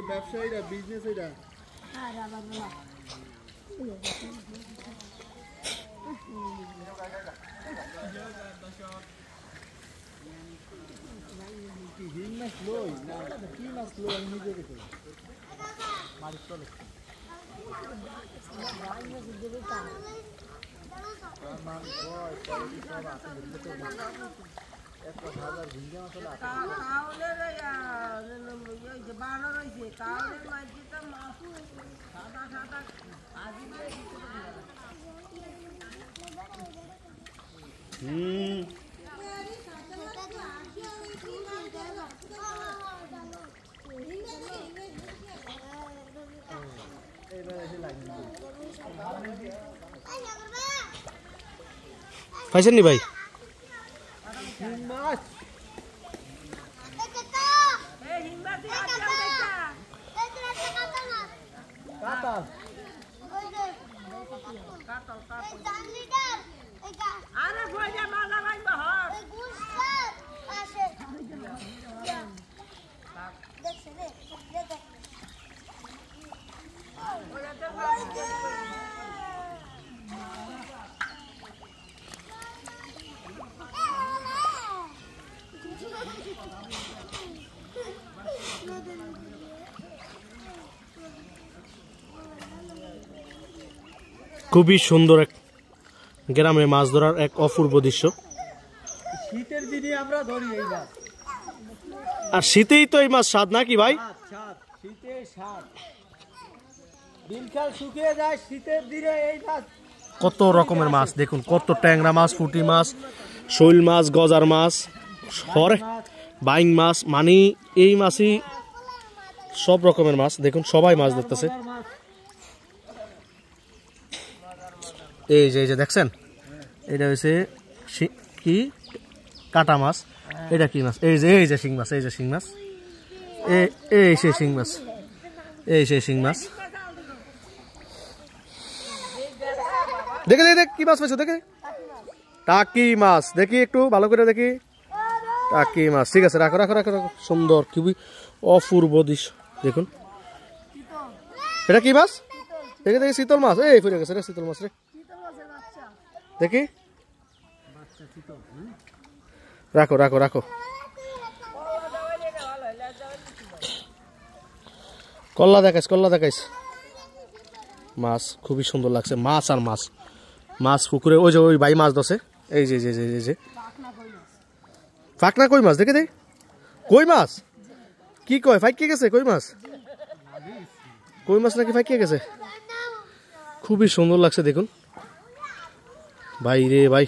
ব্যবসায়ীরা বিজনেস এটা হিং মাছ লই না কি মাছ লই আমি নিজে দেখি মাছ চলে পাইছেন নি ভাই খুবই সুন্দর এক গ্রামে মাছ ধরার এক অপূর্ব দৃশ্য। শীতের দিনে আমরা ধরি এই মাছ, আর শীতেই তো এই মাছ স্বাদ নাকি ভাই? শীতে স্বাদ, দিনকাল শুকিয়ে যায়, শীতের দিনে এই মাছ। কত রকমের মাছ দেখুন, কত ট্যাংরা মাছ, পুঁটি মাছ, শৈল মাছ, গজার মাছ, বাইং মাছ, মানে এই মাছই সব রকমের মাছ দেখুন, সবাই মাছ ধরতেছে। এই যে দেখছেন, এটা হচ্ছে কি কাটা মাছ, এটা কি মাছ? এই যে শিং মাছ, এই যে শিং মাছ, এই সেই শিং মাছ, এই সেই শিং মাছ। দেখে দেখ কি মাছ পাইছো, দেখে টাকি মাছ, দেখি একটু ভালো করে দেখি, টাকি মাছ। ঠিক আছে, রাখো রাখো রাখো রাখো, সুন্দর, খুবই অপূর্ব দৃশ্য দেখুন। এটা কি মাছ? দেখে দেখি, শীতল মাছ, এই ফিরে গেছে রে, শীতল মাছ রে, দেখি, রাখো রাখো রাখো। কল্লা দেখাইস, কল্লা দেখাইস। মাছ খুবই সুন্দর লাগছে, মাছ আর মাছ, মাছ পুকুরে। ওই যে ওই ভাই মাছ ধরছে, এই যে যে যে যে ফাঁকনা কই মাছ, দেখে দে, কই মাছ কি কয়, ফাইকে গেছে কই মাছ, কই মাছ নাকি ফাইকে গেছে। খুবই সুন্দর লাগছে দেখুন ভাই রে ভাই।